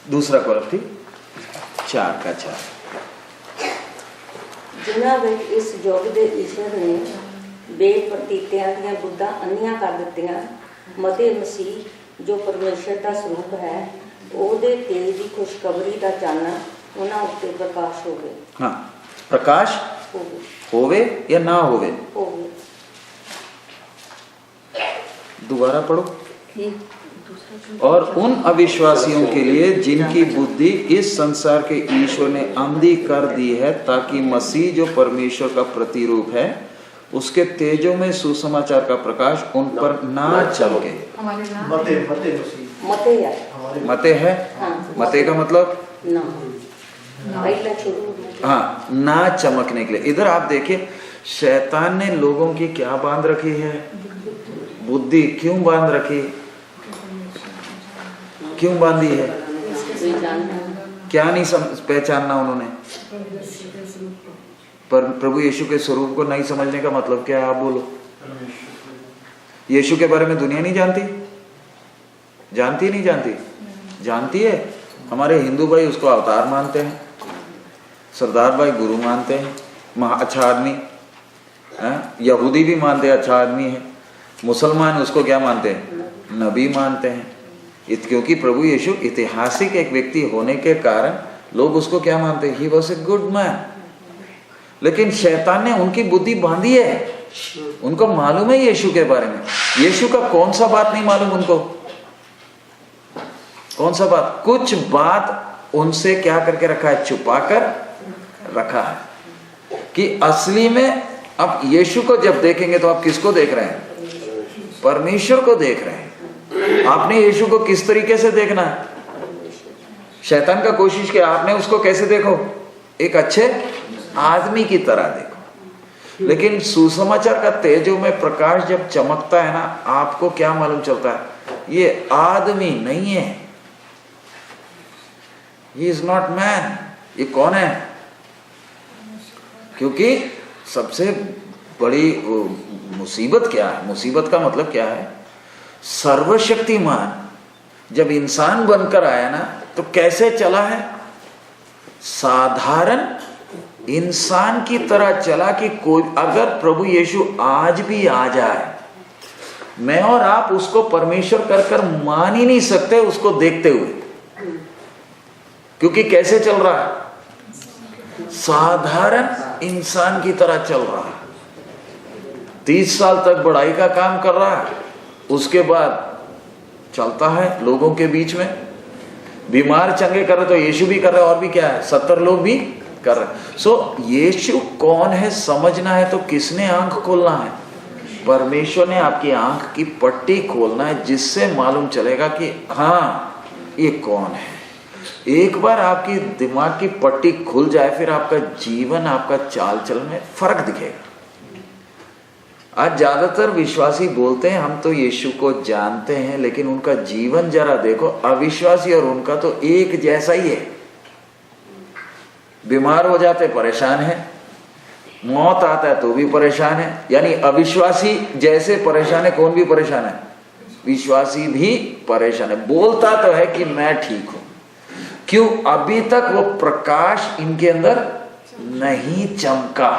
दूसरा कॉलम थी 4 का 4। जिन्हां विच इस युग दे ईश्वर ने बेप्रतीतियां ਦੀਆਂ बुद्धां अन्नियां कर ਦਿੱਤੀਆਂ मते मसीह जो परमेश्वर ਦਾ ਸਰੂਪ ਹੈ ਉਹਦੇ ਤੇਜ ਦੀ ਖੁਸ਼ਖਬਰੀ ਦਾ ਚਾਨਣ ਉਹਨਾਂ ਉੱਤੇ ਪ੍ਰਕਾਸ਼ ਹੋਵੇ। हाँ, प्रकाश होवे या ना होवे। दोबारा पढ़ो। और उन अविश्वासियों के लिए जिनकी बुद्धि इस संसार के ईश्वर ने अंधी कर दी है, ताकि मसीह जो परमेश्वर का प्रतिरूप है उसके तेजों में सुसमाचार का प्रकाश उन पर ना चमके। मते है, मते का मतलब हाँ, ना चमकने के लिए। इधर आप देखिए शैतान ने लोगों की क्या बांध रखी है, बुद्धि क्यों बांध रखी, क्यों बांधी है, क्या नहीं पहचानना उन्होंने। पर प्रभु यीशु के स्वरूप को नहीं समझने का मतलब क्या है, आप बोलो। यीशु के बारे में दुनिया नहीं जानती, जानती नहीं जानती, जानती है। हमारे हिंदू भाई उसको अवतार मानते हैं, सरदार भाई गुरु मानते हैं, अच्छा आदमी है। यहूदी भी मानते हैं अच्छा आदमी है, मुसलमान उसको क्या मानते हैं, नबी मानते हैं। क्योंकि प्रभु यीशु ऐतिहासिक एक व्यक्ति होने के कारण लोग उसको क्या मानते हैं, he was a good man. लेकिन शैतान ने उनकी बुद्धि बांधी है, उनको मालूम है यीशु के बारे में। यीशु का कौन सा बात नहीं मालूम उनको, कौन सा बात, कुछ बात उनसे क्या करके रखा है, छुपा कर रखा है। कि असली में अब यीशु को जब देखेंगे तो आप किसको देख रहे हैं, परमेश्वर को देख रहे हैं। आपने यीशु को किस तरीके से देखना है, शैतान का कोशिश किया आपने उसको कैसे देखो, एक अच्छे आदमी की तरह देखो। लेकिन सुसमाचार का तेजों में प्रकाश जब चमकता है ना, आपको क्या मालूम चलता है, ये आदमी नहीं है, ही इज नॉट मैन। ये कौन है, क्योंकि सबसे बड़ी मुसीबत क्या है, मुसीबत का मतलब क्या है, सर्वशक्तिमान जब इंसान बनकर आया ना तो कैसे चला है, साधारण इंसान की तरह चला। कि कोई अगर प्रभु यीशु आज भी आ जाए, मैं और आप उसको परमेश्वर कर कर मान ही नहीं सकते उसको देखते हुए। क्योंकि कैसे चल रहा है, साधारण इंसान की तरह चल रहा है। 30 साल तक बढ़ाई का काम कर रहा है, उसके बाद चलता है लोगों के बीच में, बीमार चंगे कर रहे तो यीशु भी कर रहे, और भी क्या है 70 लोग भी कर रहे। सो यीशु कौन है समझना है तो किसने आंख खोलना है, परमेश्वर ने आपकी आंख की पट्टी खोलना है, जिससे मालूम चलेगा कि हाँ ये कौन है। एक बार आपकी दिमाग की पट्टी खुल जाए, फिर आपका जीवन, आपका चाल चलन में फर्क दिखेगा। आज ज्यादातर विश्वासी बोलते हैं हम तो यीशु को जानते हैं, लेकिन उनका जीवन जरा देखो, अविश्वासी और उनका तो एक जैसा ही है। बीमार हो जाते परेशान है, मौत आता है तो भी परेशान है। यानी अविश्वासी जैसे परेशान है, कौन भी परेशान है, विश्वासी भी परेशान है। बोलता तो है कि मैं ठीक हूं, क्यों, अभी तक वो प्रकाश इनके अंदर नहीं चमका।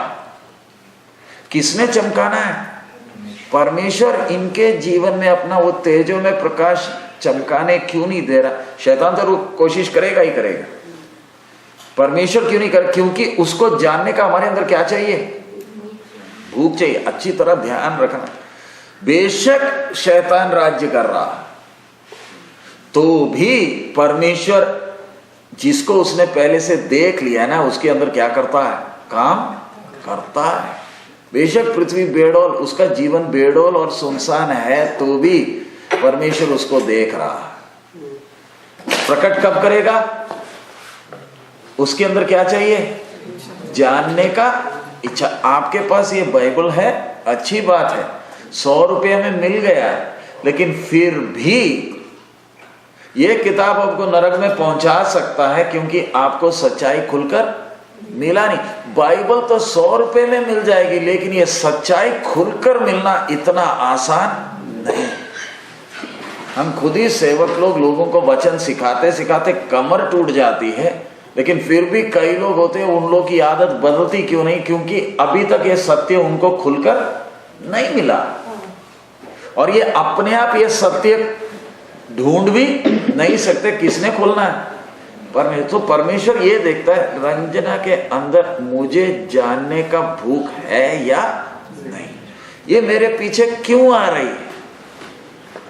किसने चमकाना है, परमेश्वर इनके जीवन में अपना वो तेजों में प्रकाश चमकाने क्यों नहीं दे रहा। शैतान तो कोशिश करेगा ही करेगा, परमेश्वर क्यों नहीं कर, क्योंकि उसको जानने का हमारे अंदर क्या चाहिए, भूख चाहिए। अच्छी तरह ध्यान रखना, बेशक शैतान राज्य कर रहा तो भी परमेश्वर जिसको उसने पहले से देख लिया है ना, उसके अंदर क्या करता है, काम करता है। बेशक पृथ्वी बेडौल, उसका जीवन बेडौल और सुनसान है, तो भी परमेश्वर उसको देख रहा है। प्रकट कब करेगा, उसके अंदर क्या चाहिए, जानने का इच्छा। आपके पास ये बाइबल है, अच्छी बात है, 100 रुपये में मिल गया, लेकिन फिर भी ये किताब आपको नरक में पहुंचा सकता है, क्योंकि आपको सच्चाई खुलकर मिला नहीं। बाइबल तो 100 रुपये में मिल जाएगी, लेकिन ये सच्चाई खुलकर मिलना इतना आसान नहीं। हम खुद ही सेवक लोग लोगों को वचन सिखाते सिखाते कमर टूट जाती है, लेकिन फिर भी कई लोग होते हैं उन लोग की आदत बदलती क्यों नहीं? क्योंकि अभी तक ये सत्य उनको खुलकर नहीं मिला, और ये अपने आप ये सत्य ढूंढ भी नहीं सकते। किसने खोलना है? तो परमेश्वर ये देखता है रंजना के अंदर मुझे जानने का भूख है या नहीं, ये मेरे पीछे क्यों आ रही है?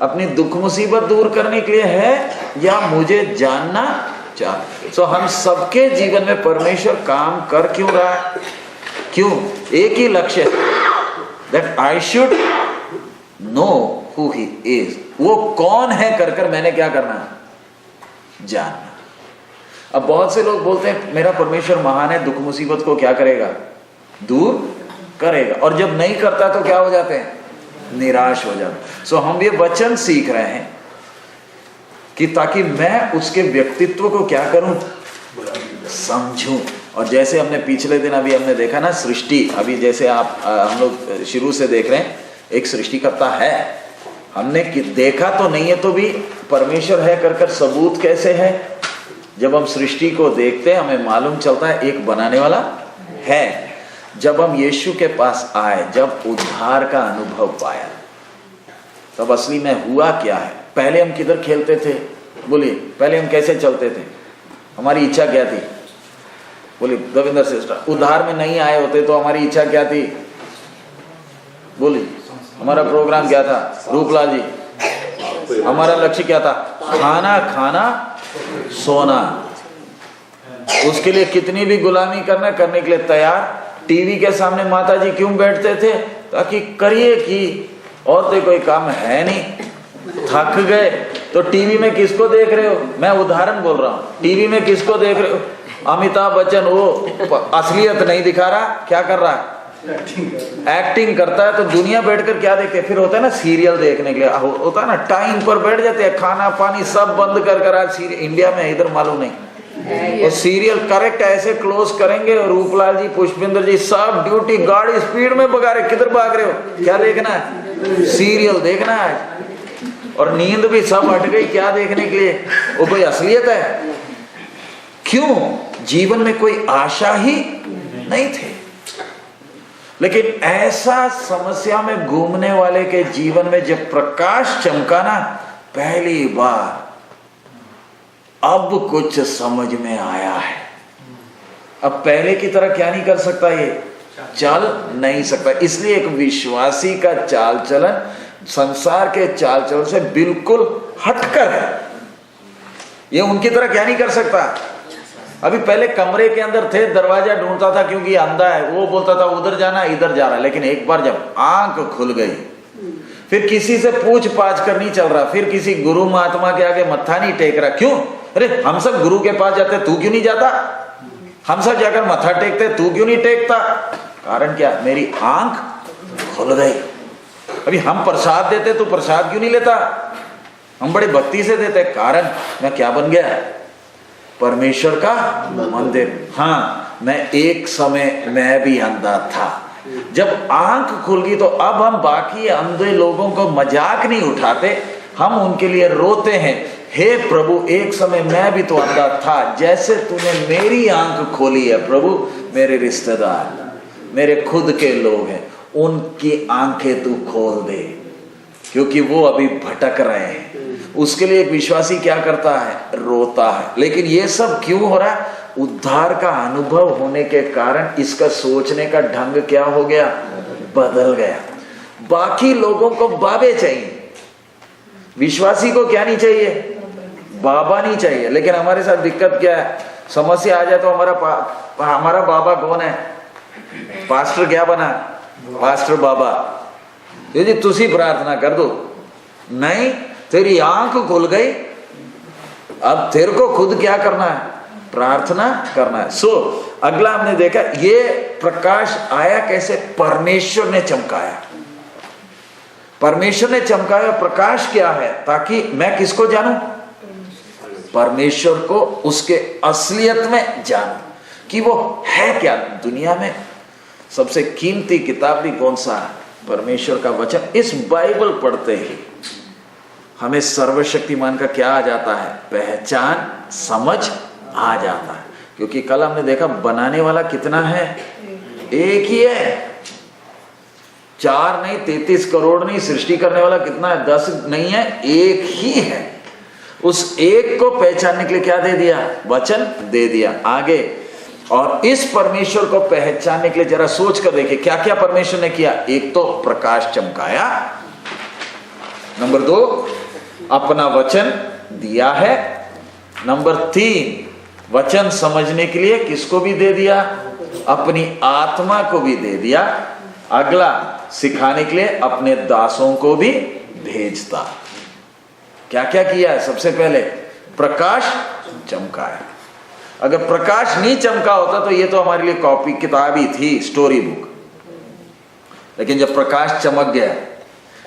अपनी दुख मुसीबत दूर करने के लिए है या मुझे जानना चाहता? सो हम सबके जीवन में परमेश्वर काम कर क्यों रहा है? क्यों? एक ही लक्ष्य है, that I should know who he is, वो कौन है कर कर मैंने क्या करना है? जानना। अब बहुत से लोग बोलते हैं मेरा परमेश्वर महान है, दुख मुसीबत को क्या करेगा? दूर करेगा, और जब नहीं करता तो क्या हो जाते हैं? निराश हो जाते। सो हम ये वचन सीख रहे हैं कि ताकि मैं उसके व्यक्तित्व को क्या करूं? समझूं। और जैसे हमने पिछले दिन अभी हमने देखा ना, सृष्टि, अभी जैसे आप हम लोग शुरू से देख रहे हैं, एक सृष्टिकर्ता है, हमने देखा तो नहीं है तो भी परमेश्वर है कर कर सबूत कैसे है? जब हम सृष्टि को देखते हैं हमें मालूम चलता है एक बनाने वाला है। जब हम यीशु के पास आए, जब उद्धार का अनुभव पाया, तब असली में हुआ क्या है? पहले हम किधर खेलते थे? बोलिए, पहले हम कैसे चलते थे? हमारी इच्छा क्या थी? बोलिए दविंदर सिस्टर, उद्धार में नहीं आए होते तो हमारी इच्छा क्या थी? बोलिए, हमारा प्रोग्राम क्या था? रूपलाल जी, हमारा लक्ष्य क्या था? खाना खाना सोना। उसके लिए कितनी भी गुलामी करने के लिए तैयार। टीवी के सामने माता जी क्यों बैठते थे? ताकि करिए कि और तो कोई काम है नहीं, थक गए तो टीवी में किसको देख रहे हो? मैं उदाहरण बोल रहा हूँ। टीवी में किसको देख रहे हो? अमिताभ बच्चन, वो असलियत नहीं दिखा रहा, क्या कर रहा है? एक्टिंग करता है। तो दुनिया बैठकर क्या देखते? फिर होता है ना सीरियल देखने के लिए, होता है ना टाइम पर बैठ जाते हैं, खाना पानी सब बंद कर आज सीरियल। इंडिया में इधर मालूम नहीं, वो सीरियल करेक्ट ऐसे क्लोज करेंगे, और रूपलाल जी, पुष्पिंदर जी सब ड्यूटी, गाड़ी स्पीड में भगा रहे। किधर भाग रहे हो? क्या देखना है? सीरियल देखना है। और नींद भी सब हट गई, क्या देखने के लिए? वो कोई असलियत है? क्यों? जीवन में कोई आशा ही नहीं थे। लेकिन ऐसा समस्या में घूमने वाले के जीवन में जब प्रकाश चमका ना, पहली बार अब कुछ समझ में आया है। अब पहले की तरह क्या नहीं कर सकता, ये चल नहीं सकता। इसलिए एक विश्वासी का चाल चलन संसार के चाल चलन से बिल्कुल हटकर है। ये उनकी तरह क्या नहीं कर सकता। अभी पहले कमरे के अंदर थे, दरवाजा ढूंढता था क्योंकि अंधा है, वो बोलता था उधर जाना इधर जा रहा है। लेकिन एक बार जब आंख खुल गई, फिर किसी से पूछ पाछ कर नहीं चल रहा, फिर किसी गुरु महात्मा के आगे मत्था नहीं टेक रहा। क्यों? अरे हम सब गुरु के पास जाते, तू क्यों नहीं जाता? हम सब जाकर मत्था टेकते, तू क्यों नहीं टेकता? कारण क्या? मेरी आंख खुल गई। अभी हम प्रसाद देते, तू प्रसाद क्यों नहीं लेता? हम बड़े भक्ति से देते, कारण मैं क्या बन गया? परमेश्वर का मंदिर। हाँ, मैं एक समय मैं भी अंधा था। जब आंख खुल गई तो अब हम बाकी अंधे लोगों को मजाक नहीं उठाते, हम उनके लिए रोते हैं, हे प्रभु एक समय मैं भी तो अंधा था, जैसे तूने मेरी आंख खोली है प्रभु, मेरे रिश्तेदार, मेरे खुद के लोग हैं, उनकी आंखें तू खोल दे, क्योंकि वो अभी भटक रहे हैं। उसके लिए एक विश्वासी क्या करता है? रोता है। लेकिन ये सब क्यों हो रहा है? उद्धार का अनुभव होने के कारण इसका सोचने का ढंग क्या हो गया? बदल गया। बाकी लोगों को बाबे चाहिए, विश्वासी को क्या नहीं चाहिए? बाबा नहीं चाहिए। लेकिन हमारे साथ दिक्कत क्या है? समस्या आ जाए तो हमारा बाबा कौन है? पास्टर क्या बना? पास्टर बाबा। जी तुसी प्रार्थना कर दो। नहीं, तेरी आंख खुल गई, अब तेरे को खुद क्या करना है? प्रार्थना करना है। सो अगला हमने देखा ये प्रकाश आया कैसे? परमेश्वर ने चमकाया। परमेश्वर ने चमकाया। प्रकाश क्या है? ताकि मैं किसको जानूं? परमेश्वर को, उसके असलियत में जानूं कि वो है क्या। दुनिया में सबसे कीमती किताब भी कौन सा है? परमेश्वर का वचन। इस बाइबल पढ़ते ही हमें सर्वशक्तिमान का क्या आ जाता है? पहचान, समझ आ जाता है। क्योंकि कल हमने देखा बनाने वाला कितना है? एक ही है, 4 नहीं, 33 करोड़ नहीं। सृष्टि करने वाला कितना है? 10 नहीं है, एक ही है। उस एक को पहचानने के लिए क्या दे दिया? वचन दे दिया। आगे, और इस परमेश्वर को पहचानने के लिए जरा सोच कर देखिए क्या क्या परमेश्वर ने किया। एक तो प्रकाश चमकाया, नंबर 2 अपना वचन दिया है, नंबर 3 वचन समझने के लिए किसको भी दे दिया? अपनी आत्मा को भी दे दिया। अगला, सिखाने के लिए अपने दासों को भी भेजता। क्या क्या किया है? सबसे पहले प्रकाश चमकाया। अगर प्रकाश नहीं चमका होता तो ये तो हमारे लिए कॉपी किताब ही थी, स्टोरी बुक। लेकिन जब प्रकाश चमक गया,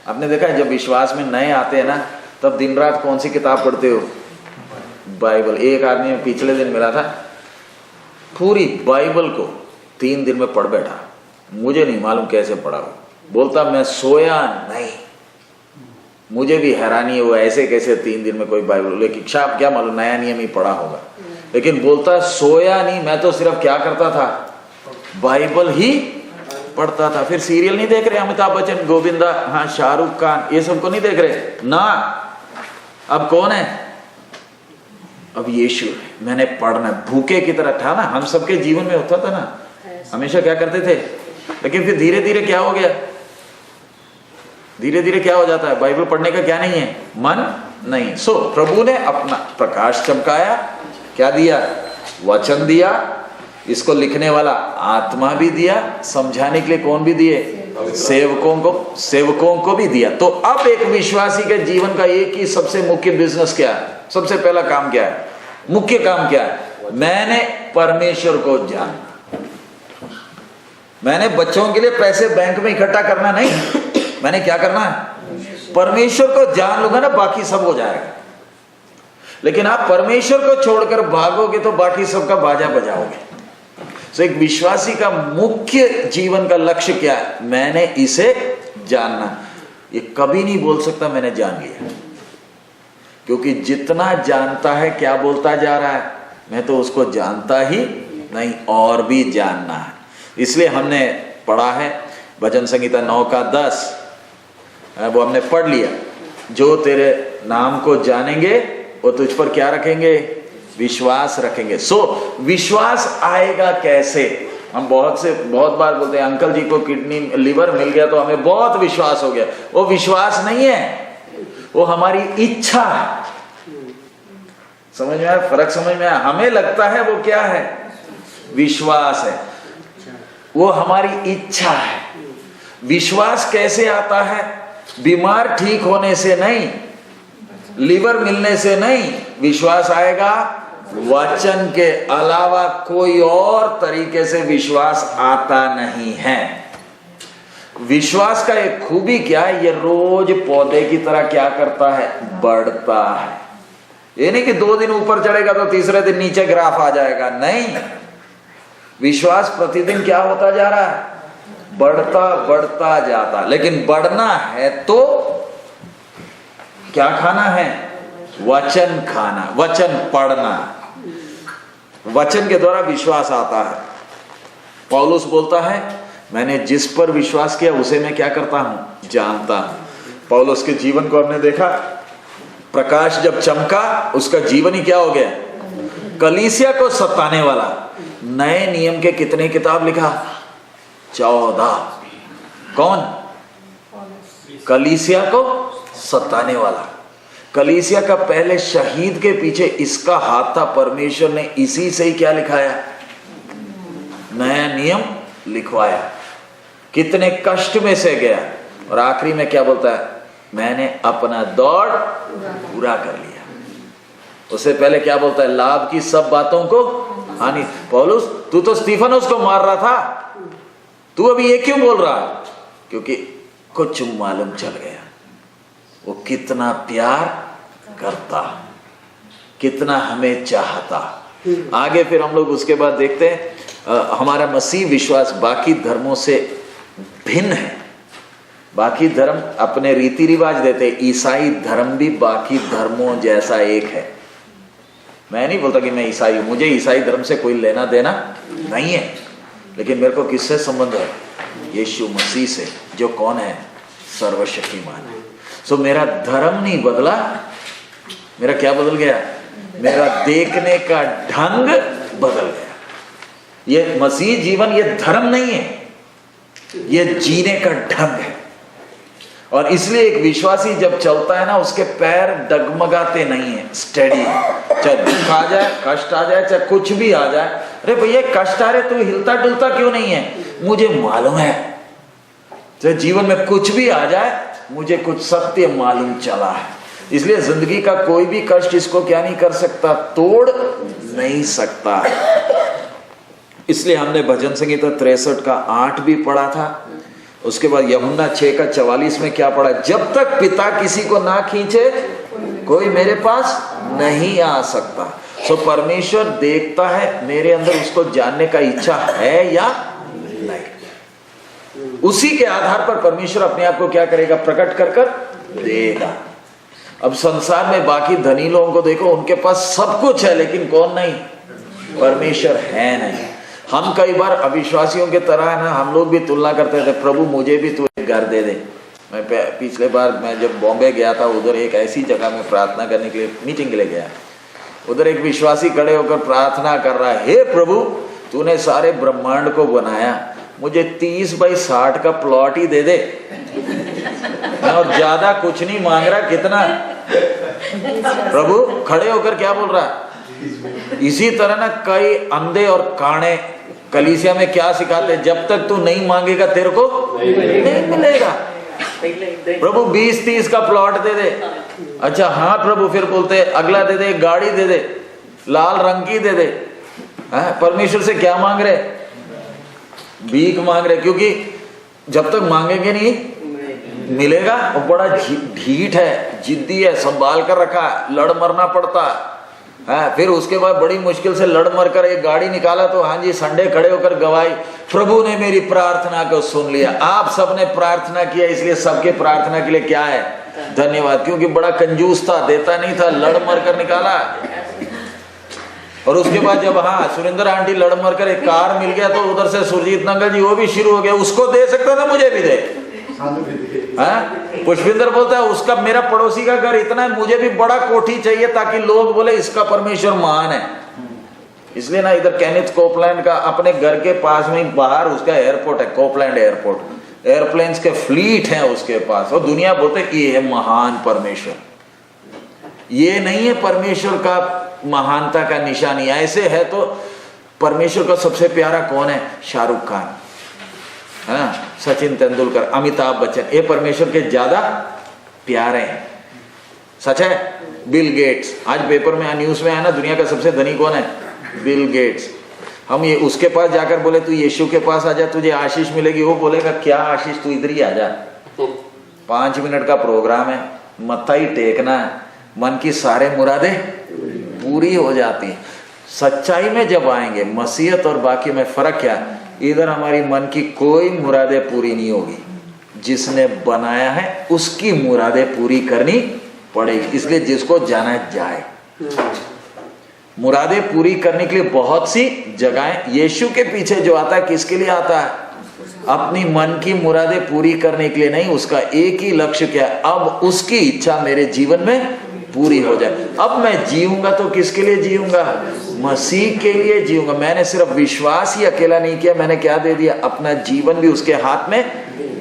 आपने देखा है जब विश्वास में नए आते हैं ना, तब दिन रात कौन सी किताब पढ़ते हो? बाइबल। एक आदमी पिछले दिन मिला था, पूरी बाइबल को 3 दिन में पढ़ बैठा। मुझे नहीं मालूम कैसे पढ़ा वो। बोलता मैं सोया नहीं। मुझे भी हैरानी है, वो ऐसे कैसे 3 दिन में कोई बाइबल। लेकिन क्या मालूम, नया नियम ही पढ़ा होगा। लेकिन बोलता सोया नहीं, मैं तो सिर्फ क्या करता था? बाइबल ही पढ़ता था। फिर सीरियल नहीं देख रहे, अमिताभ बच्चन, गोविंदा, हाँ शाहरुख खान, ये सबको नहीं देख रहे ना। अब कौन है? अब यीशु है। मैंने पढ़ना, भूखे की तरह था ना, हम सबके जीवन में होता था ना, हमेशा क्या करते थे। लेकिन फिर धीरे धीरे क्या हो गया? धीरे धीरे क्या हो जाता है? बाइबल पढ़ने का क्या नहीं है? मन नहीं। सो प्रभु ने अपना प्रकाश चमकाया, क्या दिया? वचन दिया। इसको लिखने वाला आत्मा भी दिया, समझाने के लिए कौन भी दिए? सेवकों को भी दिया। तो अब एक विश्वासी के जीवन का एक ही सबसे मुख्य बिजनेस क्या है? सबसे पहला काम क्या है? मुख्य काम क्या है? मैंने परमेश्वर को जानना। मैंने बच्चों के लिए पैसे बैंक में इकट्ठा करना नहीं, मैंने क्या करना है? परमेश्वर को जान लूंगा ना, बाकी सब हो जाएगा। लेकिन आप परमेश्वर को छोड़कर भागोगे तो बाकी सबका बाजा बजाओगे। तो एक विश्वासी का मुख्य जीवन का लक्ष्य क्या है? मैंने इसे जानना। ये कभी नहीं बोल सकता मैंने जान लिया, क्योंकि जितना जानता है क्या बोलता जा रहा है? मैं तो उसको जानता ही नहीं, और भी जानना है। इसलिए हमने पढ़ा है भजन संहिता 9 का 10, वो हमने पढ़ लिया। जो तेरे नाम को जानेंगे वो तुझ पर क्या रखेंगे? विश्वास रखेंगे। सो विश्वास आएगा कैसे? हम बहुत बार बोलते हैं अंकल जी को किडनी लिवर मिल गया तो हमें बहुत विश्वास हो गया। वो विश्वास नहीं है, वो हमारी इच्छा है। समझ में आया? फर्क समझ में आया? हमें लगता है वो क्या है? विश्वास है। वो हमारी इच्छा है। विश्वास कैसे आता है? बीमार ठीक होने से नहीं, लिवर मिलने से नहीं। विश्वास आएगा वचन के अलावा कोई और तरीके से विश्वास आता नहीं है। विश्वास का एक खूबी क्या है? ये रोज पौधे की तरह क्या करता है? बढ़ता है। ये नहीं कि 2 दिन ऊपर चढ़ेगा तो तीसरे दिन नीचे ग्राफ आ जाएगा, नहीं। विश्वास प्रतिदिन क्या होता जा रहा है? बढ़ता जाता। लेकिन बढ़ना है तो क्या खाना है? वचन खाना, वचन पढ़ना। वचन के द्वारा विश्वास आता है। पौलुस बोलता है मैंने जिस पर विश्वास किया उसे मैं क्या करता हूं? जानता हूं। पौलुस के जीवन को हमने देखा, प्रकाश जब चमका उसका जीवन ही क्या हो गया? कलीसिया को सताने वाला। नए नियम के कितने किताब लिखा? 14। कौन? कलीसिया को सताने वाला। कलीसिया का पहले शहीद के पीछे इसका हाथ था। परमेश्वर ने इसी से ही क्या लिखाया? नया नियम लिखवाया। कितने कष्ट में से गया, और आखिरी में क्या बोलता है? मैंने अपना दौड़ पूरा कर लिया। उससे पहले क्या बोलता है? लाभ की सब बातों को हानि। पौलुस, तू तो स्टीफनोस को मार रहा था, तू अभी ये क्यों बोल रहा है? क्योंकि कुछ मालूम चल गया वो कितना प्यार करता, कितना हमें चाहता। आगे फिर हम लोग उसके बाद देखते हैं हमारा मसीह विश्वास बाकी धर्मों से भिन्न है। बाकी धर्म अपने रीति रिवाज देते, ईसाई धर्म भी बाकी धर्मों जैसा एक है। मैं नहीं बोलता कि मैं ईसाई हूं, मुझे ईसाई धर्म से कोई लेना देना नहीं है, लेकिन मेरे को किससे संबंध है? यीशु मसीह से, जो कौन है? सर्वशक्तिमान है। सो मेरा धर्म नहीं बदला, मेरा क्या बदल गया? मेरा देखने का ढंग बदल गया। ये मसीह जीवन ये धर्म नहीं है, ये जीने का ढंग है। और इसलिए एक विश्वासी जब चलता है ना, उसके पैर डगमगाते नहीं है, स्टेडी है। चाहे दुख आ जाए, कष्ट आ जाए, चाहे कुछ भी आ जाए, अरे भैया कष्ट आ रहे तू हिलता डुलता क्यों नहीं है? मुझे मालूम है, चाहे जीवन में कुछ भी आ जाए, मुझे कुछ सत्य मालूम चला है। इसलिए जिंदगी का कोई भी कष्ट इसको क्या नहीं कर सकता? तोड़ नहीं सकता। इसलिए हमने भजन संगीता 63 का 8 भी पढ़ा था। उसके बाद यूहन्ना 6 का 44 में क्या पढ़ा? जब तक पिता किसी को ना खींचे कोई मेरे पास नहीं आ सकता। सो परमेश्वर देखता है मेरे अंदर उसको जानने का इच्छा है या नहीं। उसी के आधार पर परमेश्वर अपने आप को क्या करेगा? प्रकट कर कर देगा। अब संसार में बाकी धनी लोगों को देखो, उनके पास सब कुछ है, लेकिन कौन नहीं? परमेश्वर है नहीं। हम कई बार अविश्वासियों के तरह है ना, हम लोग भी तुलना करते थे, प्रभु मुझे भी तू एक घर दे दे। मैं पिछले बार मैं जब बॉम्बे गया था, उधर एक ऐसी जगह में प्रार्थना करने के लिए, मीटिंग के लिए गया। उधर एक विश्वासी खड़े होकर प्रार्थना कर रहा है, हे प्रभु तूने सारे ब्रह्मांड को बनाया, मुझे 30 बाई 60 का प्लॉट ही दे दे, मैं और ज्यादा कुछ नहीं मांग रहा। कितना? प्रभु खड़े होकर क्या बोल रहा है? इसी तरह ना कई अंधे और काणे कलीसिया में क्या सिखाते? जब तक तू नहीं मांगेगा तेरे को नहीं मिलेगा। प्रभु 20-30 का प्लॉट दे दे। अच्छा हाँ प्रभु, फिर बोलते अगला दे दे, गाड़ी दे दे, लाल रंग की दे दे। परमेश्वर से क्या मांग रहे? भीख मांग रहे, क्योंकि जब तक मांगेंगे नहीं मिलेगा। वो बड़ा ढीठ है, जिद्दी है, संभाल कर रखा है, लड़ मरना पड़ता है। फिर उसके बाद बड़ी मुश्किल से लड़ मर कर एक गाड़ी निकाला तो हाँ जी संडे खड़े होकर गवाही, प्रभु ने मेरी प्रार्थना को सुन लिया। आप सबने प्रार्थना किया, इसलिए सबके प्रार्थना के लिए क्या है? धन्यवाद। क्योंकि बड़ा कंजूस था, देता नहीं था, लड़ मर कर निकाला। और उसके बाद जब हाँ सुरेंद्र आंटी लड़ मर कर एक कार मिल गया, तो उधर से सुरजीत नंगल जी वो भी शुरू हो गया, उसको दे सकता था, मुझे भी दे। पुष्पिंदर बोलता है उसका, मेरा पड़ोसी का घर इतना है, मुझे भी बड़ा कोठी चाहिए ताकि लोग बोले इसका परमेश्वर महान है। इसलिए ना इधर केनिथ कोपलैंड का अपने घर के पास में बाहर उसका एयरपोर्ट है, कोपलैंड एयरपोर्ट, एयरप्लेन्स के फ्लीट हैं उसके पास। और दुनिया बोलते ये है महान परमेश्वर। ये नहीं है परमेश्वर का महानता का निशानी। ऐसे है तो परमेश्वर का सबसे प्यारा कौन है? शाहरुख खान, है ना, सचिन तेंदुलकर, अमिताभ बच्चन, ये परमेश्वर के ज्यादा प्यारे हैं। सच है। बिल गेट्स, आज पेपर में न्यूज में आया ना, दुनिया का सबसे धनी कौन है? Bill Gates. हम ये उसके पास जाकर बोले तू यीशु के पास आ जा, तुझे आशीष मिलेगी, वो बोलेगा क्या आशीष, तू इधर ही आ जा, 5 मिनट का प्रोग्राम है, मत्था ही टेकना है, मन की सारे मुरादें पूरी हो जाती है। सच्चाई में जब आएंगे, मसीहत और बाकी में फर्क क्या? इधर हमारी मन की कोई मुरादें पूरी नहीं होगी, जिसने बनाया है उसकी मुरादें पूरी करनी पड़ेगी। इसलिए जिसको जाना जाए, मुरादें पूरी करने के लिए बहुत सी जगहें। यीशु के पीछे जो आता है किसके लिए आता है? अपनी मन की मुरादें पूरी करने के लिए नहीं, उसका एक ही लक्ष्य क्या है? अब उसकी इच्छा मेरे जीवन में पूरी हो जाए। अब मैं जीऊंगा तो किसके लिए जीऊंगा? मसीह के लिए जीऊंगा। मैंने सिर्फ विश्वास ही अकेला नहीं किया, मैंने क्या दे दिया? अपना जीवन भी उसके हाथ में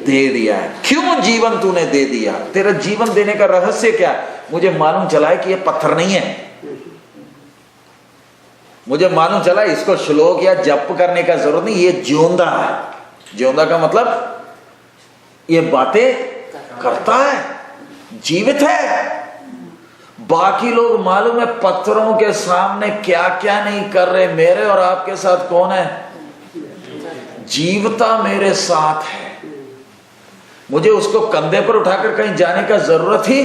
दे दिया है। क्यों जीवन तूने दे दिया? तेरा जीवन देने का रहस्य क्या? मुझे मालूम चला है कि ये पत्थर नहीं है, मुझे मालूम चला इसको श्लोक या जप करने का जरूरत नहीं, ये जिਉਂदा है। जिਉਂदा का मतलब ये बातें करता है, जीवित है। बाकी लोग मालूम है पत्थरों के सामने क्या क्या नहीं कर रहे, मेरे और आपके साथ कौन है? जीवता मेरे साथ है। मुझे उसको कंधे पर उठाकर कहीं जाने का जरूरत ही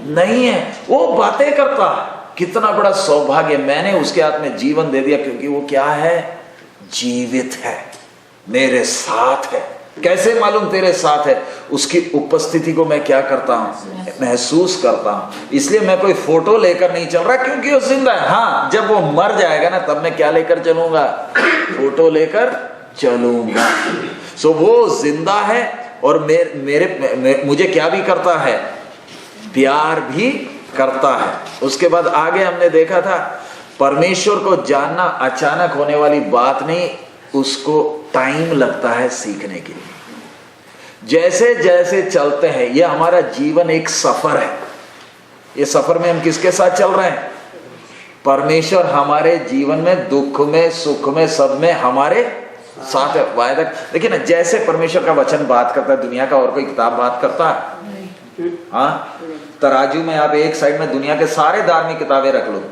नहीं है, वो बातें करता है। कितना बड़ा सौभाग्य, मैंने उसके हाथ में जीवन दे दिया, क्योंकि वो क्या है? जीवित है, मेरे साथ है। कैसे मालूम तेरे साथ है? उसकी उपस्थिति को मैं क्या करता हूं? महसूस करता हूं। इसलिए मैं कोई फोटो लेकर नहीं चल रहा, क्योंकि वो जिंदा है। हाँ, जब वो मर जाएगा ना, तब मैं क्या लेकर चलूंगा? फोटो लेकर चलूंगा। सो वो जिंदा है और मुझे क्या भी करता है? प्यार भी करता है। उसके बाद आगे हमने देखा था, परमेश्वर को जानना अचानक होने वाली बात नहीं, उसको टाइम लगता है सीखने के लिए। जैसे जैसे चलते हैं, यह हमारा जीवन एक सफर है। ये सफर में हम किसके साथ चल रहे हैं? परमेश्वर हमारे जीवन में दुख में सुख में सब में हमारे साथ है। वायदा देखिए ना, जैसे परमेश्वर का वचन बात करता है, दुनिया का और कोई किताब बात करता है? हाँ, तराजू में आप एक साइड में दुनिया के सारे धार्मिक किताबें रख लो,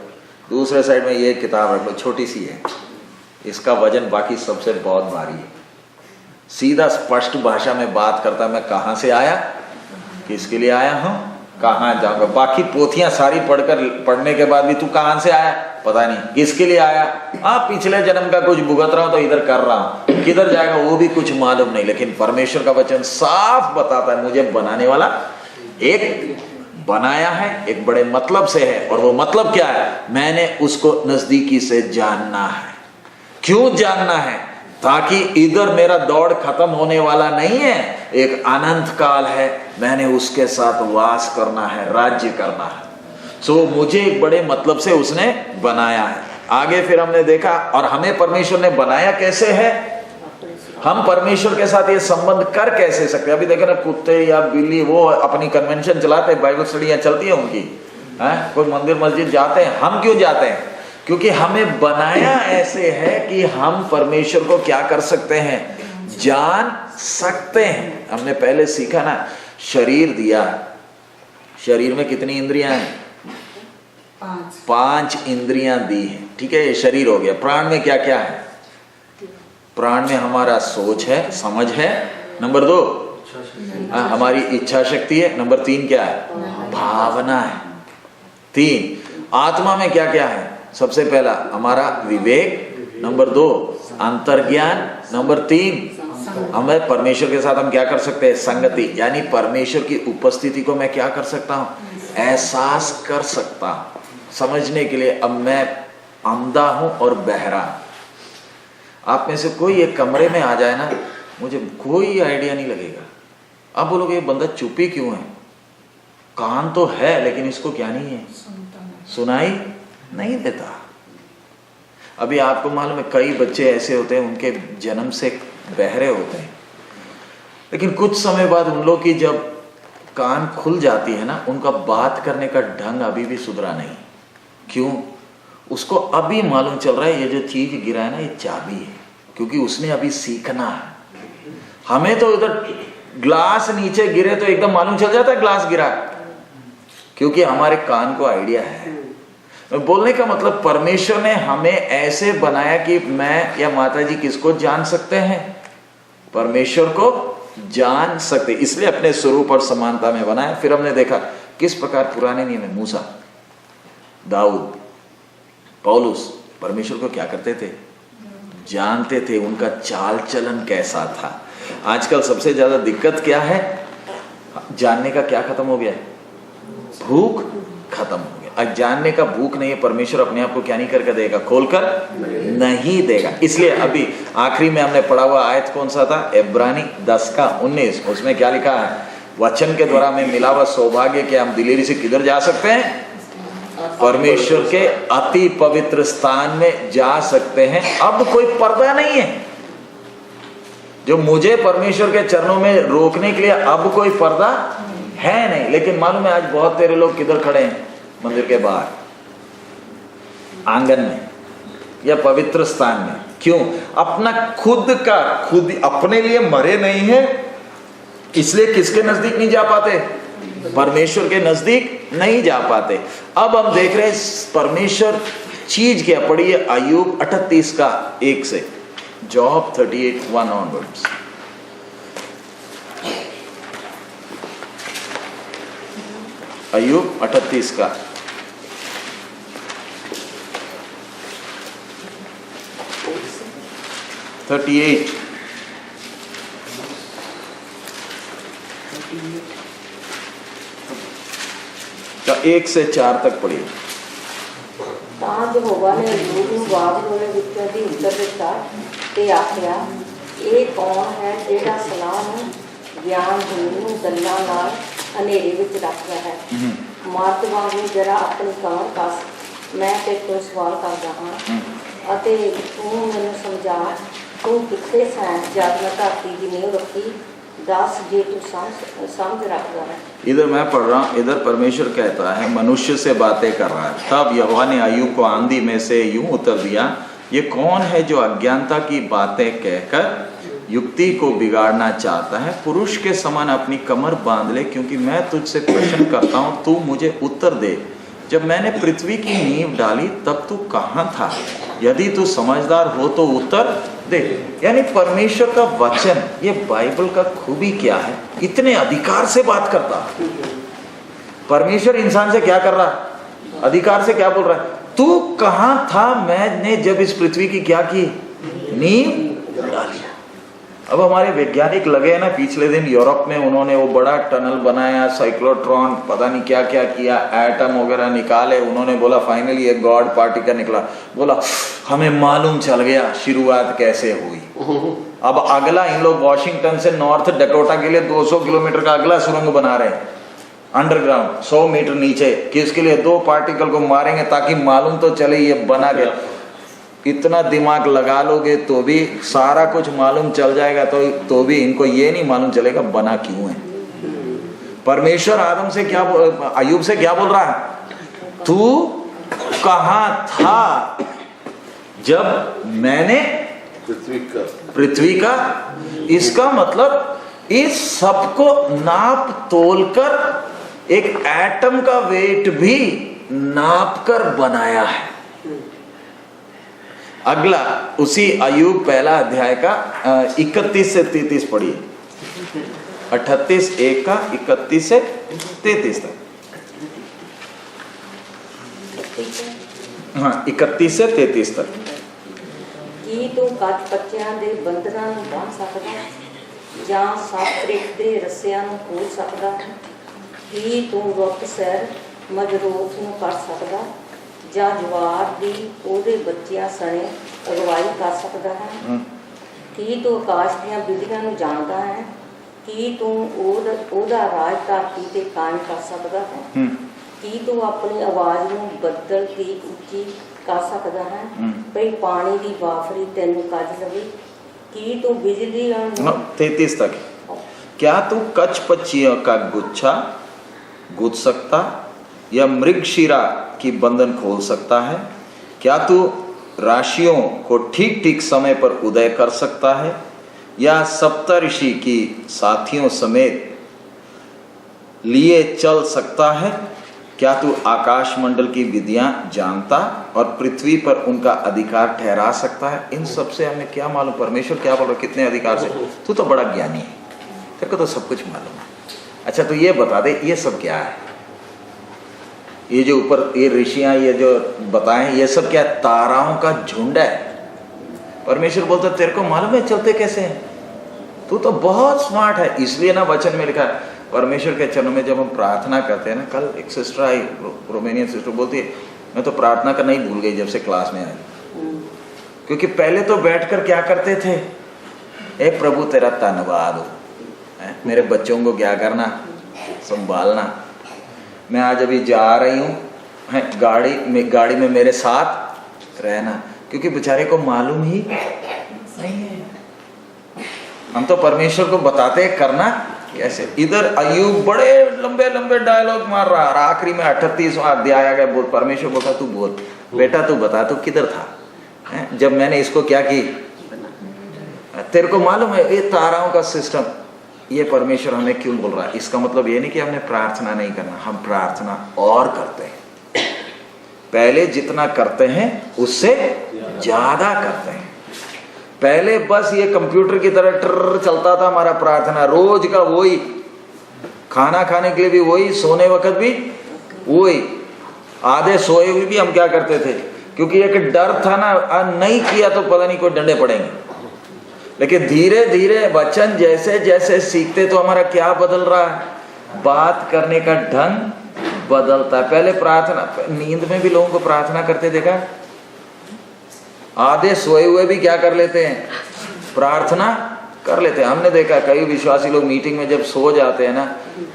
दूसरे साइड में ये किताब रख लो, छोटी सी है, इसका वजन बाकी सबसे बहुत भारी है। सीधा स्पष्ट भाषा में बात करता है, मैं कहां से आया, किसके लिए आया हूं, कहां जाऊंगा। बाकी पोथियां सारी पढ़ने के बाद भी तू कहां से आया पता नहीं, किसके लिए आया, पिछले जन्म का कुछ भुगत रहा हूं तो इधर कर रहा हूं, किधर जाएगा वो भी कुछ मालूम नहीं। लेकिन परमेश्वर का वचन साफ बताता है, मुझे बनाने वाला एक बनाया है, एक बड़े मतलब से है। और वो मतलब क्या है? मैंने उसको नजदीकी से जानना है। क्यों जानना है? ताकि इधर मेरा दौड़ खत्म होने वाला नहीं है, एक अनंत काल है, मैंने उसके साथ वास करना है, राज्य करना है। सो मुझे एक बड़े मतलब से उसने बनाया है। आगे फिर हमने देखा, और हमें परमेश्वर ने बनाया कैसे है, हम परमेश्वर के साथ ये संबंध कर कैसे सकते? अभी देखो ना, कुत्ते या बिल्ली वो अपनी कन्वेंशन चलाते हैं, बाइबल स्टडियां चलती है उनकी, कोई मंदिर मस्जिद जाते हैं। हम क्यों जाते हैं? क्योंकि हमें बनाया ऐसे है कि हम परमेश्वर को क्या कर सकते हैं? जान सकते हैं। हमने पहले सीखा ना, शरीर दिया, शरीर में कितनी इंद्रियां हैं? 5 इंद्रियां दी हैं, ठीक है, ये शरीर हो गया। प्राण में क्या क्या है? प्राण में हमारा सोच है, समझ है, नंबर 2 हमारी इच्छा शक्ति है, नंबर 3 क्या है? भावना है। 3 आत्मा में क्या क्या है? सबसे पहला हमारा विवेक, नंबर 2 अंतर्ज्ञान, नंबर 3 हमें परमेश्वर के साथ हम क्या कर सकते हैं? संगति, यानी परमेश्वर की उपस्थिति को मैं क्या कर सकता हूं? एहसास कर सकता हूं। समझने के लिए अब मैं अंधा हूं और बहरा। आप में से कोई एक कमरे में आ जाए ना, मुझे कोई आइडिया नहीं लगेगा। आप बोलोगे ये बंदा चुप ही क्यों है? कान तो है लेकिन इसको क्या नहीं है? सुनाई नहीं देता। अभी आपको मालूम है, कई बच्चे ऐसे होते हैं, उनके जन्म से बहरे होते हैं, लेकिन कुछ समय बाद उन लोग की जब कान खुल जाती है ना, उनका बात करने का ढंग अभी भी सुधरा नहीं। क्यों? उसको अभी मालूम चल रहा है ये जो चीज गिरा है ना, ये चाबी है, क्योंकि उसने अभी सीखना है। हमें तो इधर ग्लास नीचे गिरे तो एकदम मालूम चल जाता है ग्लास गिरा, क्योंकि हमारे कान को आइडिया है। बोलने का मतलब, परमेश्वर ने हमें ऐसे बनाया कि मैं या माता जी किसको जान सकते हैं? परमेश्वर को जान सकते, इसलिए अपने स्वरूप और समानता में बनाया। फिर हमने देखा किस प्रकार पुराने नियम में मूसा, दाऊद, पौलुस परमेश्वर को क्या करते थे? जानते थे, उनका चाल चलन कैसा था। आजकल सबसे ज्यादा दिक्कत क्या है? जानने का क्या खत्म हो गया है? भूख खत्म हो गया। अब जानने का भूख नहीं है, परमेश्वर अपने आप को क्या नहीं करके देगा? खोलकर नहीं देगा। इसलिए अभी आखिरी में हमने पढ़ा हुआ आयत कौन सा था? इब्रानी 10:19। उसमें क्या लिखा है? वचन के द्वारा हमें मिला हुआ सौभाग्य के हम दिलेरी से किधर जा सकते हैं? परमेश्वर के अति पवित्र स्थान में जा सकते हैं। अब कोई पर्दा नहीं है जो मुझे परमेश्वर के चरणों में रोकने के लिए। अब कोई पर्दा है नहीं। लेकिन मालूम है, आज बहुत तेरे लोग किधर खड़े हैं? मंदिर के बाहर, आंगन में या पवित्र स्थान में। क्यों? अपना खुद का खुद अपने लिए मरे नहीं है, इसलिए किसके नजदीक नहीं जा पाते? परमेश्वर के नजदीक नहीं जा पाते। अब हम देख रहे हैं परमेश्वर चीज क्या। पढ़िए अय्यूब 38:1 से, जॉब 38:1 ऑनवर्ड्स। अय्यूब 38 का 38 1 से 4 तक पढ़िए। ਤਾਂ ਯਹੋਵਾ ਨੇ ਅਯੂਬ ਨੂੰ ਬਾਬਲੋਨ ਵਿੱਚੋਂ ਦੀ ਉੱਤਰ ਦਿੱਤਾ ਤੇ ਆਖਿਆ, ਇਹ ਕੌਣ ਹੈ ਜਿਹੜਾ ਸਲਾਹ ਨੂੰ ਗਿਆਨਹੀਨ ਨੂੰ ਗੱਲਾਂ ਨਾਲ ਹਨੇਰੇ ਵਿੱਚ ਰੱਖਦਾ ਹੈ। ਮਰਦ ਵਾਂਗੂ ਜਰਾ ਆਪਣੀ ਕਮਰ ਕੱਸ, ਮੈਂ ਤੇਰੇ ਤੋਂ ਸਵਾਲ ਕਰਦਾ ਹਾਂ ਅਤੇ ਤੂੰ ਮੈਨੂੰ ਸਮਝਾ, ਤੂੰ ਕਿੱਥੇ ਸੈਂ ਜਦ ਮੈਂ ਧਰਤੀ ਦੀ ਨੀਂਹ ਰੱਖੀ, दस जे तू समझ रखता है। इधर मैं पढ़ रहा हूँ, इधर परमेश्वर कहता है मनुष्य से बातें कर रहा है। तब यहोवा ने अय्यूब को आंधी में से यूं उत्तर दिया, ये कौन है जो अज्ञानता की बातें कहकर युक्ति को बिगाड़ना चाहता है। पुरुष के समान अपनी कमर बांध ले, क्योंकि मैं तुझसे प्रश्न करता हूँ, तू मुझे उत्तर दे। जब मैंने पृथ्वी की नींव डाली तब तू कहाँ था, यदि तू समझदार हो तो उत्तर दे। यानी परमेश्वर का वचन, ये बाइबल का खूबी क्या है, इतने अधिकार से बात करता। परमेश्वर इंसान से क्या कर रहा है, अधिकार से क्या बोल रहा है, तू कहाँ था मैंने जब इस पृथ्वी की क्या की नींव डाली। अब हमारे वैज्ञानिक लगे हैं ना, पिछले दिन यूरोप में उन्होंने वो बड़ा टनल बनाया, साइक्लोट्रॉन पता नहीं क्या क्या किया, एटम वगैरह निकाले। उन्होंने बोला फाइनली एक गॉड पार्टिकल निकला, बोला हमें मालूम चल गया शुरुआत कैसे हुई। अब अगला इन लोग वॉशिंगटन से नॉर्थ डकोटा के लिए 200 किलोमीटर का अगला सुरंग बना रहे हैं अंडरग्राउंड 100 मीटर नीचे, किसके लिए, 2 पार्टिकल को मारेंगे ताकि मालूम तो चले ये बना गया। इतना दिमाग लगा लोगे तो भी सारा कुछ मालूम चल जाएगा, तो भी इनको ये नहीं मालूम चलेगा बना क्यों है। परमेश्वर आदम से क्या, अय्यूब से क्या बोल रहा है, तू कहाँ था जब मैंने पृथ्वी का। इसका मतलब इस सबको नाप तोल कर एक एटम का वेट भी नाप कर बनाया है। अगला उसी अय्यूब पहला अध्याय का 31 से 33 पढ़िए, 38:1 का 31 से 33 तक। हाँ 31 से 33 तक। ਕੀ ਤੂੰ ਕੱਚ ਬੱਚਿਆਂ ਦੇ ਬੰਧਨਾਂ ਨੂੰ ਬੰਨ੍ਹ ਸਕਦਾ, ਜਾਂ ਸੱਪ ਦੇ ਰੱਸਿਆਂ ਨੂੰ ਖੋਲ ਸਕਦਾ? ਕੀ ਤੂੰ ਰੁੱਤ ਸੈਰ ਮਜਰੂਫ ਨੂੰ ਕਰ ਸਕਦਾ, ਜਾਂ ਜਵਾਰ ਦੀ ਉਹਦੇ ਬੱਚਿਆਂ ਸਣੇ ਅਗਵਾਈ ਕਰ ਸਕਦਾ ਹੈ? ਕੀ ਤੂੰ ਆਕਾਸ਼ ਦੀਆਂ ਬਿਜਲੀਆਂ ਨੂੰ ਜਾਣਦਾ ਹੈ? ਕੀ ਤੂੰ ਉਹਦਾ ਰਾਜ ਧਰਤੀ ਤੇ ਕਾਇਮ ਕਰ ਸਕਦਾ ਹੈ? ਕੀ ਤੂੰ ਆਪਣੀ ਆਵਾਜ਼ ਨੂੰ ਬੱਦਲ ਦੀ ਉੱਚੀ कर सकता है, भाई पानी की बाफरी तेनू कज लवे? की तू बिजली 33 तक। क्या तू कच पक्षियों का गुच्छा गुथ सकता, या मृगशिरा की बंधन खोल सकता है? क्या तू राशियों को ठीक ठीक समय पर उदय कर सकता है, या सप्तऋषि की साथियों समेत लिए चल सकता है? क्या तू आकाश मंडल की विधियां जानता और पृथ्वी पर उनका अधिकार ठहरा सकता है? इन सब से हमें क्या मालूम, परमेश्वर क्या बोल रहा है, कितने अधिकार से, तू तो बड़ा ज्ञानी है, तेरे को तो सब कुछ मालूम है। अच्छा तो ये बता दे, ये सब क्या है, ये जो ऊपर ये ऋषियां ये जो बताएं, ये सब क्या, ताराओं का झुंड है। परमेश्वर बोलता तेरे को मालूम है चलते कैसे हैं, तू तो बहुत स्मार्ट है। इसलिए ना वचन में लिखा है, परमेश्वर के चरणों में जब हम प्रार्थना करते हैं ना, कल एक सिस्टर आई, रोमेनियन सिस्टर, बोलती है मैं तो प्रार्थना करना ही भूल गई जब से क्लास में आई, क्योंकि पहले तो बैठकर क्या करते थे, ए प्रभु तेरा धन्यवाद हो, मेरे बच्चों को क्या करना, संभालना। मैं आज अभी जा रही हूँ गाड़ी में मेरे साथ रहना, क्योंकि बेचारे को मालूम ही नहीं है। हम तो परमेश्वर को बताते हैं करना कैसे। इधर अय्यूब बड़े लंबे लंबे डायलॉग मार रहा, और आखिरी में 38वां अध्याय आ गया, बोल परमेश्वर बोलता तू बोल बेटा, तू बता तू किधर था जब मैंने इसको क्या की, तेरे को मालूम है ये ताराओं का सिस्टम। ये परमेश्वर हमें क्यों बोल रहा है, इसका मतलब ये नहीं कि हमने प्रार्थना नहीं करना, हम प्रार्थना और करते हैं, पहले जितना करते हैं उससे ज्यादा करते हैं। पहले बस ये कंप्यूटर की तरह ट्र चलता था हमारा प्रार्थना, रोज का वही, खाना खाने के लिए भी वही, सोने वक्त भी वही, आधे सोए हुए भी हम क्या करते थे, क्योंकि एक डर था ना, नहीं किया तो पता नहीं कोई डंडे पड़ेंगे। लेकिन धीरे धीरे वचन जैसे जैसे सीखते तो हमारा क्या बदल रहा है, बात करने का ढंग बदलता है। पहले प्रार्थना, नींद में भी लोगों को प्रार्थना करते देखा, आधे सोए हुए भी क्या कर लेते हैं, प्रार्थना कर लेते हैं। हमने देखा कई विश्वासी लोग मीटिंग में जब सो जाते हैं ना,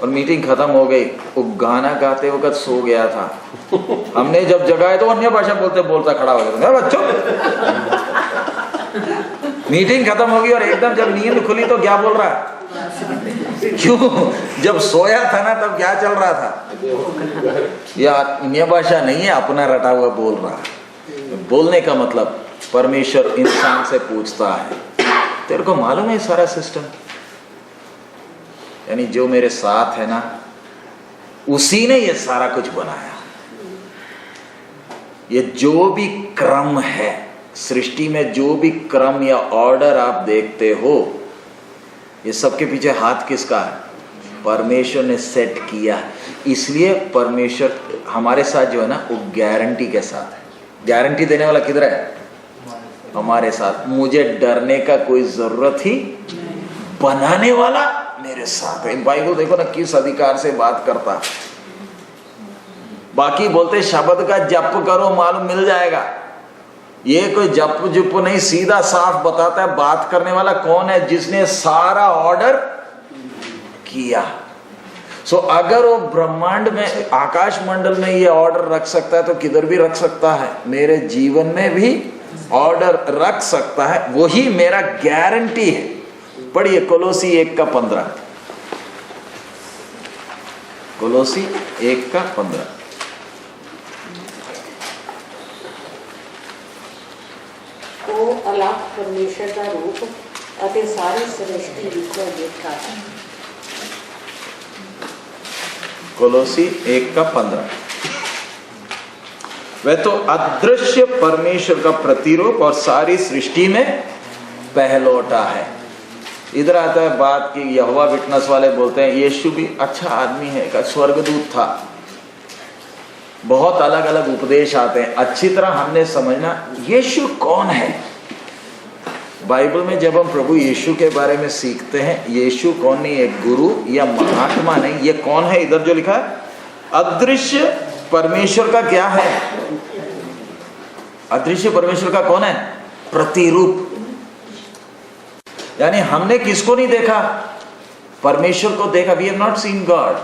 और मीटिंग खत्म हो गई, वो गाना गाते वक्त सो गया था, हमने जब जगाए तो अन्य भाषा बोलते बोलता खड़ा हो गया, बच्चों मीटिंग खत्म होगी और एकदम जब नींद खुली तो क्या बोल रहा है, क्यों, जब सोया था ना तब क्या चल रहा था, यह अन्य भाषा नहीं है, अपना रटा हुआ बोल रहा है। बोलने का मतलब परमेश्वर इंसान से पूछता है, तेरे को मालूम है सारा सिस्टम, यानी जो मेरे साथ है ना उसी ने ये सारा कुछ बनाया। ये जो भी क्रम है सृष्टि में, जो भी क्रम या ऑर्डर आप देखते हो, ये सबके पीछे हाथ किसका है, परमेश्वर ने सेट किया। इसलिए परमेश्वर हमारे साथ जो है ना वो गारंटी के साथ है। गारंटी देने वाला किधर है, हमारे साथ। मुझे डरने का कोई जरूरत ही, बनाने वाला मेरे साथ है। बाइबल देखो ना किस अधिकार से बात करता। बाकी बोलते शब्द का जप करो मालूम मिल जाएगा, ये कोई जप जुप नहीं, सीधा साफ बताता है बात करने वाला कौन है, जिसने सारा ऑर्डर किया। सो अगर वो ब्रह्मांड में, आकाश मंडल में ये ऑर्डर रख सकता है तो किधर भी रख सकता है, मेरे जीवन में भी ऑर्डर रख सकता है। वही मेरा गारंटी है। पढ़िए कोलोसी 1:15, कोलोसी 1:15। ਉਹ ਅਲੱਗ ਪਰਮੇਸ਼ਰ ਦਾ ਰੂਪ ਅਤੇ ਸਾਰੀ ਸ੍ਰਿਸ਼ਟੀ ਵਿੱਚੋਂ ਦੇਖਾ ਹੈ। कोलोसी 1:15। वह तो अदृश्य परमेश्वर का प्रतिरूप और सारी सृष्टि में पहलौठा है। इधर आता है बात कि यहोवा विटनेस वाले बोलते हैं यीशु भी अच्छा आदमी है, का स्वर्गदूत था। बहुत अलग अलग उपदेश आते हैं। अच्छी तरह हमने समझना यीशु कौन है। बाइबल में जब हम प्रभु यीशु के बारे में सीखते हैं, यीशु कौन नहीं, एक गुरु या महात्मा नहीं, ये कौन है। इधर जो लिखा है अदृश्य परमेश्वर का क्या है, अदृश्य परमेश्वर का कौन है, प्रतिरूप। यानी हमने किसको नहीं देखा, परमेश्वर को देखा। We have not seen God,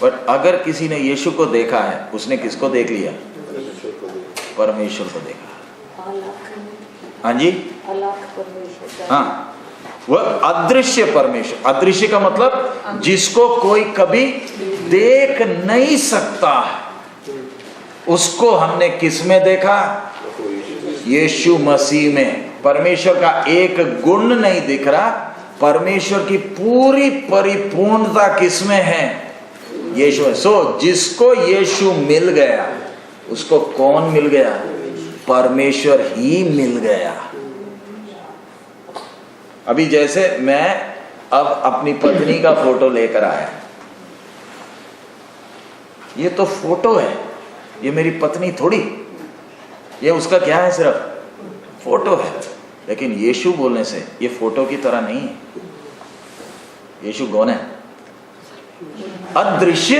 but अगर किसी ने यीशु को देखा है, उसने किसको देख लिया, परमेश्वर को देखा। हाँ जी, हाँ, वह अदृश्य परमेश्वर। अदृश्य का मतलब जिसको कोई कभी देख नहीं सकता, उसको हमने किस में देखा, यीशु मसीह में। परमेश्वर का एक गुण नहीं दिख रहा, परमेश्वर की पूरी परिपूर्णता किस में है, यीशु है। सो जिसको यीशु मिल गया, उसको कौन मिल गया, परमेश्वर ही मिल गया। अभी जैसे मैं अब अपनी पत्नी का फोटो लेकर आया, ये तो फोटो है, ये मेरी पत्नी थोड़ी, ये उसका क्या है, सिर्फ फोटो है। लेकिन यीशु बोलने से ये फोटो की तरह नहीं है। यीशु कौन है, अदृश्य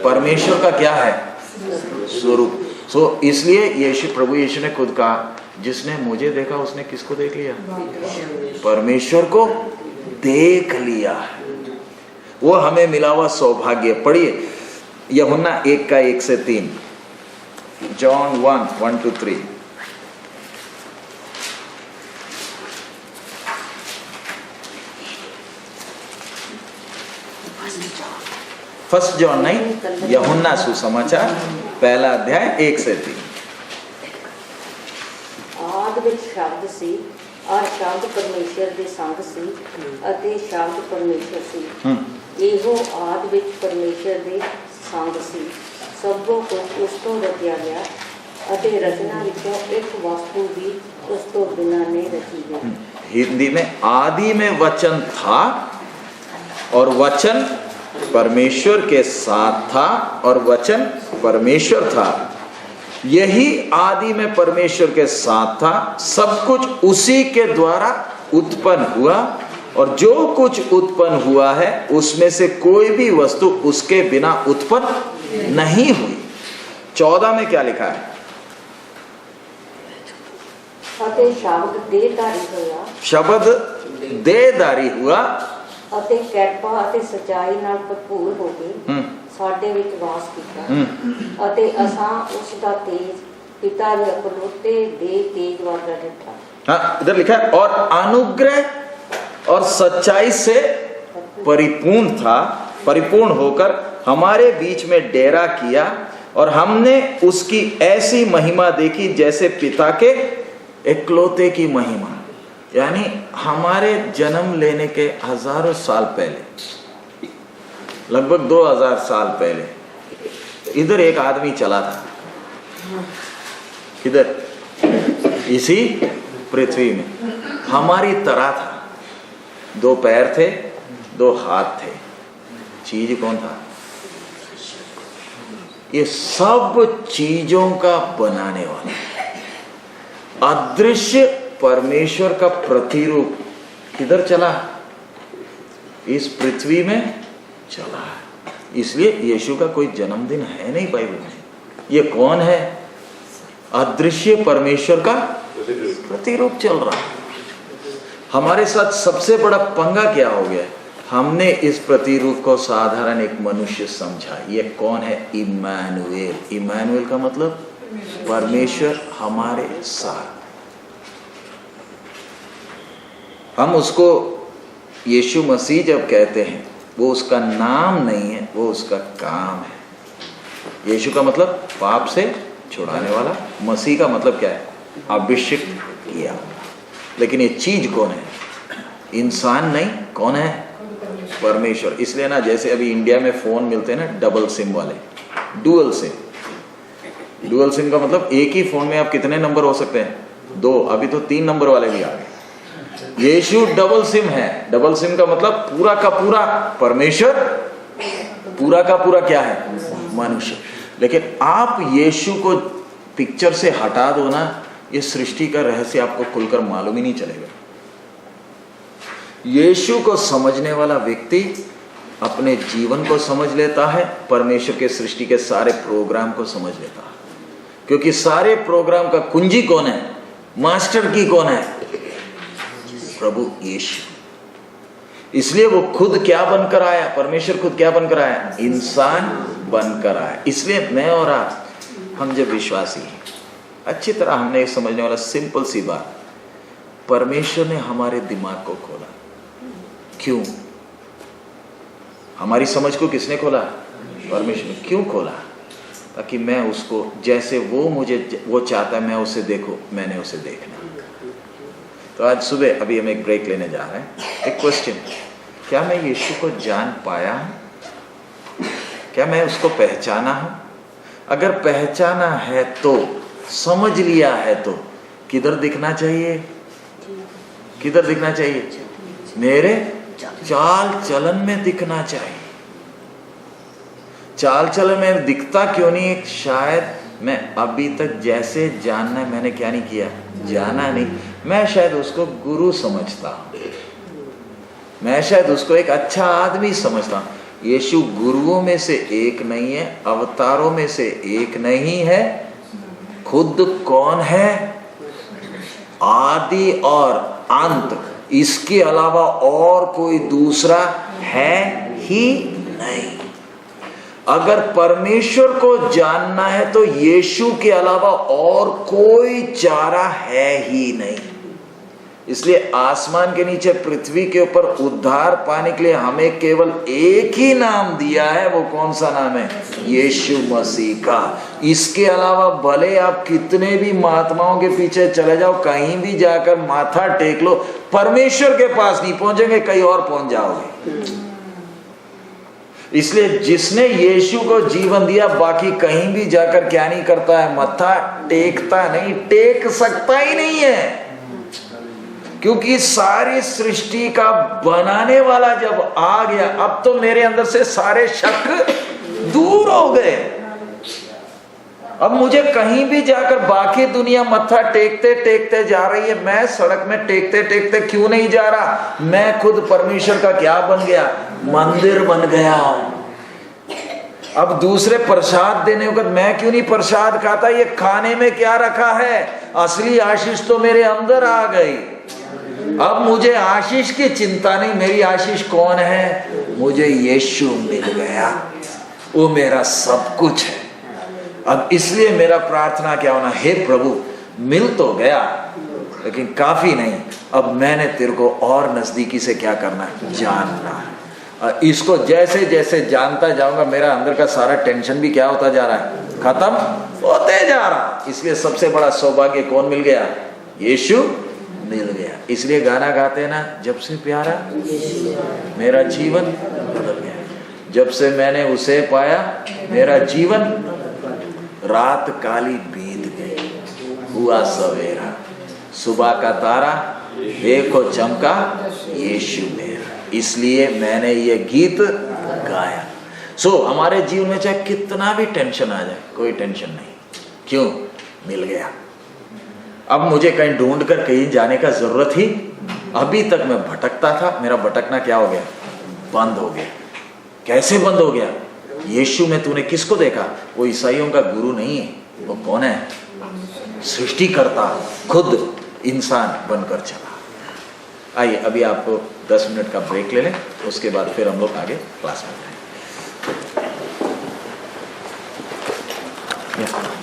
परमेश्वर का क्या है, स्वरूप। सो इसलिए यीशु, प्रभु यीशु ने खुद कहा जिसने मुझे देखा उसने किसको देख लिया, परमेश्वर को देख लिया। वो हमें मिला हुआ सौभाग्य। पढ़िए यूहन्ना 1:1-3, जॉन 1:1-3। फर्स्ट जॉन नहीं, यूहन्ना सुसमाचार 1 अध्याय 1-3। ਆਦਿ ਵਿੱਚ ਸ਼ਬਦ ਸੀ ਔਰ ਸ਼ਬਦ ਪਰਮੇਸ਼ਰ ਦੇ ਸੰਗ ਸੀ ਅਤੇ ਸ਼ਬਦ ਪਰਮੇਸ਼ਰ ਸੀ। ਇਹੋ ਆਦਿ ਵਿੱਚ ਪਰਮੇਸ਼ਰ ਦੇ ਸੰਗ ਸੀ। ਸਭੋ ਕੁਝ ਉਸ ਤੋਂ ਰਚਿਆ ਗਿਆ ਅਤੇ ਰਚਨਾ ਵਿੱਚੋਂ ਇੱਕ ਵਸਤੂ ਵੀ ਉਸ ਤੋਂ ਬਿਨਾਂ ਨਹੀਂ रची गई। हिंदी में आदि में वचन था और वचन परमेश्वर के साथ था और वचन परमेश्वर था। यही आदि में परमेश्वर के साथ था। सब कुछ उसी के द्वारा उत्पन्न हुआ और जो कुछ उत्पन्न हुआ है उसमें से कोई भी वस्तु उसके बिना उत्पन्न नहीं हुई। 14 में क्या लिखा है? ਅਤੇ ਸ਼ਬਦ ਦੇਹਧਾਰੀ ਹੋਇਆ, शब्द देहधारी हुआ ਅਤੇ ਕਿਰਪਾ ਅਤੇ ਸਚਾਈ ਨਾਲ ਭਰਪੂਰ ਹੋ ਕੇ ਸਾਡੇ ਵਿੱਚ ਵਾਸ ਕੀਤਾ, ਅਤੇ ਅਸਾਂ ਉਸ ਦਾ ਤੇਜ पिता ਦੇ ਅਕਲੋਤੇ ਦੇ ਤੇਜ ਵਰਗਾ ਦਿੱਤਾ। हाँ, इधर लिखा है और अनुग्रह और सच्चाई से परिपूर्ण था, परिपूर्ण होकर हमारे बीच में डेरा किया, और हमने उसकी ऐसी महिमा देखी जैसे पिता के इकलौते की महिमा। यानी हमारे जन्म लेने के हजारों साल पहले, लगभग 2000 साल पहले, इधर एक आदमी चला था, इधर इसी पृथ्वी में हमारी तरह था, 2 पैर थे, 2 हाथ थे। चीज कौन था? ये सब चीजों का बनाने वाला अदृश्य परमेश्वर का प्रतिरूप किधर चला? इस पृथ्वी में चला है। इसलिए यीशु का कोई जन्मदिन है नहीं बाइबल में। ये कौन है? अदृश्य परमेश्वर का प्रतिरूप चल रहा है। हमारे साथ सबसे बड़ा पंगा क्या हो गया? हमने इस प्रतिरूप को साधारण एक मनुष्य समझा। ये कौन है? इम्मानुएल। इम्मानुएल का मतलब परमेश्वर हमारे साथ। हम उसको यीशु मसीह जब कहते हैं, वो उसका नाम नहीं है, वो उसका काम है। यीशु का मतलब पाप से छुड़ाने वाला, मसीह का मतलब क्या है? अभिषेक किया। लेकिन ये चीज कौन है? इंसान नहीं, कौन है? परमेश्वर। इसलिए ना, जैसे अभी इंडिया में फोन मिलते हैं ना डबल सिम वाले, डुअल सिम। डुअल सिम का मतलब एक ही फोन में आप कितने नंबर हो सकते हैं? 2। अभी तो 3 नंबर वाले भी आ गए। यीशु डबल सिम है। डबल सिम का मतलब पूरा का पूरा परमेश्वर, पूरा का पूरा क्या है? मनुष्य। लेकिन आप यीशु को पिक्चर से हटा दो ना, ये सृष्टि का रहस्य आपको खुलकर मालूम ही नहीं चलेगा। यीशु को समझने वाला व्यक्ति अपने जीवन को समझ लेता है, परमेश्वर के सृष्टि के सारे प्रोग्राम को समझ लेता है। क्योंकि सारे प्रोग्राम का कुंजी कौन है? मास्टर की कौन है? प्रभु यीशु। इसलिए वो खुद क्या बनकर आया? परमेश्वर खुद क्या बनकर आया? इंसान बनकर आया। इसलिए मैं और आप, हम जब विश्वासी हैं, अच्छी तरह हमने ये समझने वाला सिंपल सी बात, परमेश्वर ने हमारे दिमाग को खोला। क्यों? हमारी समझ को किसने खोला? परमेश्वर ने। क्यों खोला? ताकि मैं उसको, जैसे वो चाहता है मैं उसे देखूं, मैंने उसे देखना। तो आज सुबह अभी हम एक ब्रेक लेने जा रहे हैं। एक क्वेश्चन, क्या मैं यीशु को जान पाया हूं? क्या मैं उसको पहचाना हूं? अगर पहचाना है तो, समझ लिया है तो, किधर दिखना चाहिए? किधर दिखना चाहिए? मेरे चाल चलन में दिखना चाहिए। चाल चलन में दिखता क्यों नहीं? शायद मैं अभी तक जैसे जानना है मैंने क्या नहीं किया? जाना नहीं। मैं शायद उसको गुरु समझता हूं, मैं शायद उसको एक अच्छा आदमी समझता हूं। यीशु गुरुओं में से एक नहीं है, अवतारों में से एक नहीं है। खुद कौन है? आदि और अंत। इसके अलावा और कोई दूसरा है ही नहीं। अगर परमेश्वर को जानना है तो यीशु के अलावा और कोई चारा है ही नहीं। इसलिए आसमान के नीचे पृथ्वी के ऊपर उद्धार पाने के लिए हमें केवल एक ही नाम दिया है। वो कौन सा नाम है? यीशु मसीह का। इसके अलावा भले आप कितने भी महात्माओं के पीछे चले जाओ, कहीं भी जाकर माथा टेक लो, परमेश्वर के पास नहीं पहुंचेंगे, कहीं और पहुंच जाओगे। इसलिए जिसने यीशु को जीवन दिया, बाकी कहीं भी जाकर क्या नहीं करता है? मत्था टेकता नहीं, टेक सकता ही नहीं है। क्योंकि सारी सृष्टि का बनाने वाला जब आ गया, अब तो मेरे अंदर से सारे शक दूर हो गए। अब मुझे कहीं भी जाकर, बाकी दुनिया मत्था टेकते टेकते जा रही है, मैं सड़क में टेकते टेकते क्यों नहीं जा रहा? मैं खुद परमेश्वर का क्या बन गया? मंदिर बन गया। अब दूसरे प्रसाद देने के बाद मैं क्यों नहीं प्रसाद खाता, ये खाने में क्या रखा है, असली आशीष तो मेरे अंदर आ गई। अब मुझे आशीष की चिंता नहीं, मेरी आशीष कौन है, मुझे यीशु मिल गया, वो मेरा सब कुछ है। अब इसलिए मेरा प्रार्थना क्या होना, हे प्रभु मिल तो गया लेकिन काफी नहीं, अब मैंने तेरे को और नजदीकी से क्या करना है, जानना है। और इसको जैसे जैसे जानता जाऊंगा मेरा अंदर का सारा टेंशन भी क्या होता जा रहा है, खत्म होते जा रहा। इसलिए सबसे बड़ा सौभाग्य कौन मिल गया, यीशु मिल गया। इसलिए गाना गाते हैं ना, जब से प्यारा मेरा जीवन बदल गया, जब से मैंने उसे पाया मेरा जीवन, रात काली बीत गई हुआ सवेरा, सुबह का तारा देखो चमका यीशु मेरा। इसलिए मैंने ये गीत गाया। हमारे जीवन में चाहे कितना भी टेंशन आ जाए, कोई टेंशन नहीं, क्यों, मिल गया। अब मुझे कहीं ढूंढ कर कहीं जाने का जरूरत ही, अभी तक मैं भटकता था, मेरा भटकना क्या हो गया, बंद हो गया। कैसे बंद हो गया, यीशु में तूने किसको देखा, वो ईसाइयों का गुरु नहीं है, वो कौन है, सृष्टिकर्ता खुद इंसान बनकर चला। आइए अभी आपको 10 मिनट का ब्रेक ले लें, उसके बाद फिर हम लोग आगे क्लास में जाएंगे।